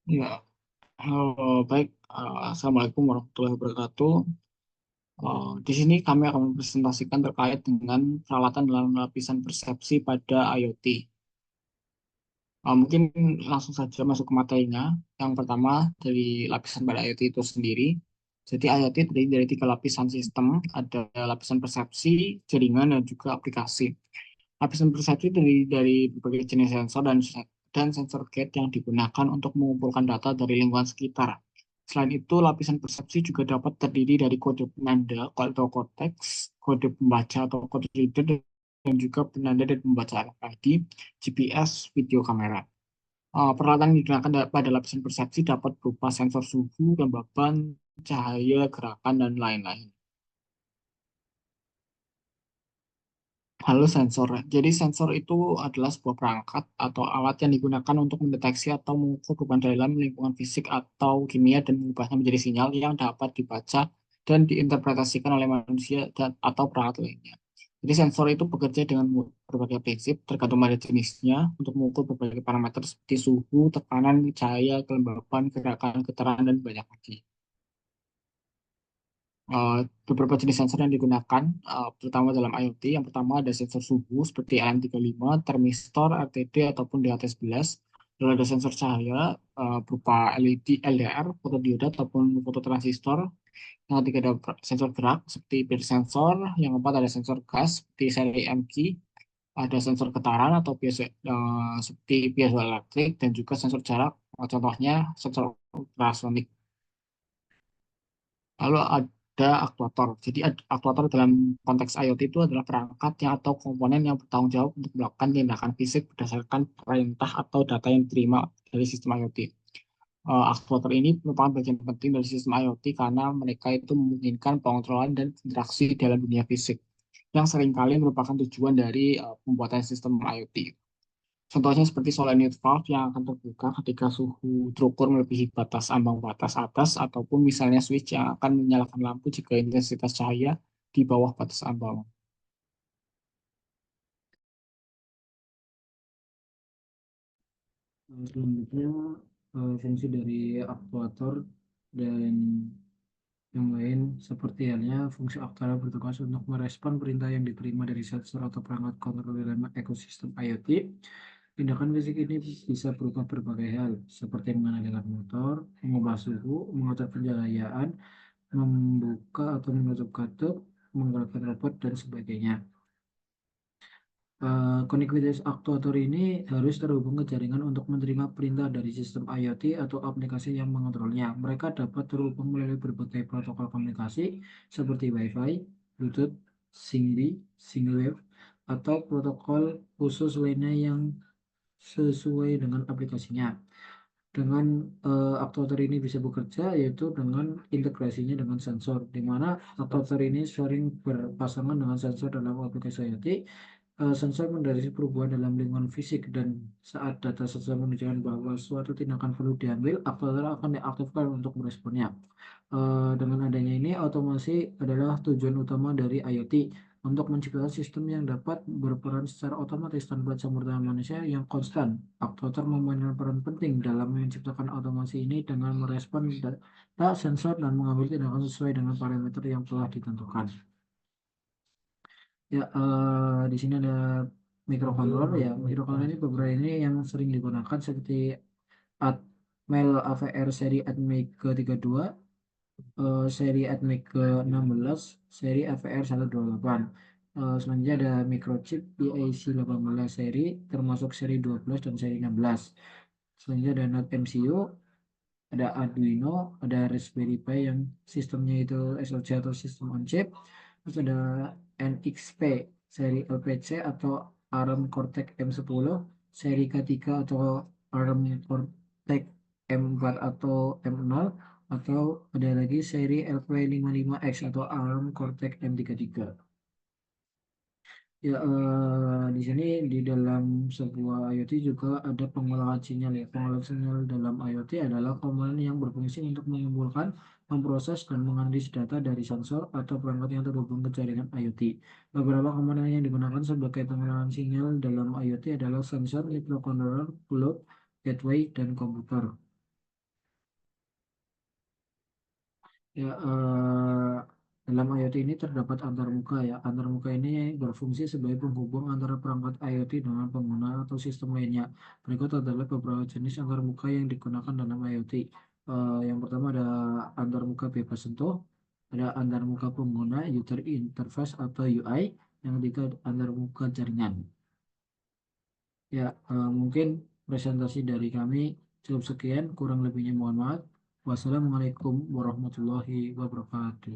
Ya, baik. Assalamualaikum warahmatullahi wabarakatuh. Di sini kami akan mempresentasikan terkait dengan peralatan dalam lapisan persepsi pada IoT. Mungkin langsung saja masuk ke materinya. Yang pertama dari lapisan pada IoT itu sendiri. Jadi IoT terdiri dari tiga lapisan sistem, ada lapisan persepsi, jaringan, dan juga aplikasi. Lapisan persepsi dari berbagai jenis sensor dan sensor gate yang digunakan untuk mengumpulkan data dari lingkungan sekitar. Selain itu, lapisan persepsi juga dapat terdiri dari kode penanda atau konteks, kode pembaca atau kode reader, dan juga penanda dan pembaca RFID, GPS, video kamera. Peralatan yang digunakan pada lapisan persepsi dapat berupa sensor suhu, kelembapan, cahaya, gerakan, dan lain-lain. Halo sensor. Jadi sensor itu adalah sebuah perangkat atau alat yang digunakan untuk mendeteksi atau mengukur perubahan dalam lingkungan fisik atau kimia dan mengubahnya menjadi sinyal yang dapat dibaca dan diinterpretasikan oleh manusia dan atau perangkat lainnya. Jadi sensor itu bekerja dengan berbagai prinsip tergantung pada jenisnya untuk mengukur berbagai parameter seperti suhu, tekanan, cahaya, kelembapan, gerakan, getaran, dan banyak lagi. eh, Beberapa jenis sensor yang digunakan, terutama dalam IoT. Yang pertama ada sensor suhu seperti AM35, termistor, RTD, ataupun DHT11. Lalu ada sensor cahaya berupa LED, LDR, fotodioda, ataupun fototransistor. Yang ketiga ada sensor gerak seperti speed sensor. Yang keempat ada sensor gas seperti seri MQ. Ada sensor getaran atau seperti piezoelektrik dan juga sensor jarak, contohnya sensor ultrasonik. Lalu ada aktuator. Jadi aktuator dalam konteks IoT itu adalah perangkat yang atau komponen yang bertanggung jawab untuk melakukan tindakan fisik berdasarkan perintah atau data yang diterima dari sistem IoT. Aktuator ini merupakan bagian penting dari sistem IoT karena mereka itu memungkinkan pengontrolan dan interaksi dalam dunia fisik yang seringkali merupakan tujuan dari pembuatan sistem IoT. Contohnya seperti solenoid valve yang akan terbuka ketika suhu terukur melebihi batas ambang batas atas, ataupun misalnya switch yang akan menyalakan lampu jika intensitas cahaya di bawah batas ambang. Selanjutnya, fungsi dari aktuator dan yang lain seperti halnya fungsi aktuator bertugas untuk merespon perintah yang diterima dari sensor atau perangkat kontrol dalam ekosistem IoT. Tindakan fisik ini bisa berupa berbagai hal, seperti mengendalikan motor, mengubah suhu, mengatur pencahayaan, membuka atau menutup katup, menggerakkan robot, dan sebagainya. Konektivitas aktuator ini harus terhubung ke jaringan untuk menerima perintah dari sistem IoT atau aplikasi yang mengontrolnya. Mereka dapat terhubung melalui berbagai protokol komunikasi seperti Wi-Fi, Bluetooth, Zigbee, Singwave, atau protokol khusus lainnya yang sesuai dengan aplikasinya. Dengan aktuator ini bisa bekerja yaitu dengan integrasinya dengan sensor, di mana aktuator ini sering berpasangan dengan sensor dalam aplikasi IoT. Sensor mendeteksi perubahan dalam lingkungan fisik dan saat data sensor menunjukkan bahwa suatu tindakan perlu diambil, aktuator akan diaktifkan untuk meresponnya. Dengan adanya ini, otomasi adalah tujuan utama dari IoT untuk menciptakan sistem yang dapat berperan secara otomatis tanpa campur tangan manusia yang konstan. Aktuator memainkan peran penting dalam menciptakan otomasi ini dengan merespon data sensor dan mengambil tindakan sesuai dengan parameter yang telah ditentukan. Ya, di sini ada microcontroller ya. Microcontroller ini beberapa ini yang sering digunakan seperti Atmel AVR seri Atmel ke-32, seri Atmel ke-16, seri AVR 128. Selanjutnya ada microchip PIC 18 seri, termasuk seri 12 dan seri 16. Selanjutnya ada Node MCU, ada Arduino, ada Raspberry Pi yang sistemnya itu SoC atau sistem on chip. Terus ada NXP seri LPC atau ARM Cortex M10, seri K3 atau ARM Cortex M4 atau M0, atau ada lagi seri LP55X atau ARM Cortex M33. Ya, di sini di dalam sebuah IoT juga ada pengolahan sinyal ya. Pengolahan sinyal dalam IoT adalah komponen yang berfungsi untuk mengumpulkan, memproses, dan menganalisis data dari sensor atau perangkat yang terhubung ke jaringan IoT. Beberapa komponen yang digunakan sebagai pengolahan sinyal dalam IoT adalah sensor, microcontroller, cloud, gateway, dan komputer. Ya, dalam IoT ini terdapat antarmuka ya. Antarmuka ini berfungsi sebagai penghubung antara perangkat IoT dengan pengguna atau sistem lainnya. Berikut adalah beberapa jenis antarmuka yang digunakan dalam IoT. Yang pertama ada antarmuka bebas sentuh, ada antarmuka pengguna user interface atau UI, yang ketiga antarmuka jaringan. Ya, mungkin presentasi dari kami cukup sekian, kurang lebihnya mohon maaf. Wassalamualaikum warahmatullahi wabarakatuh.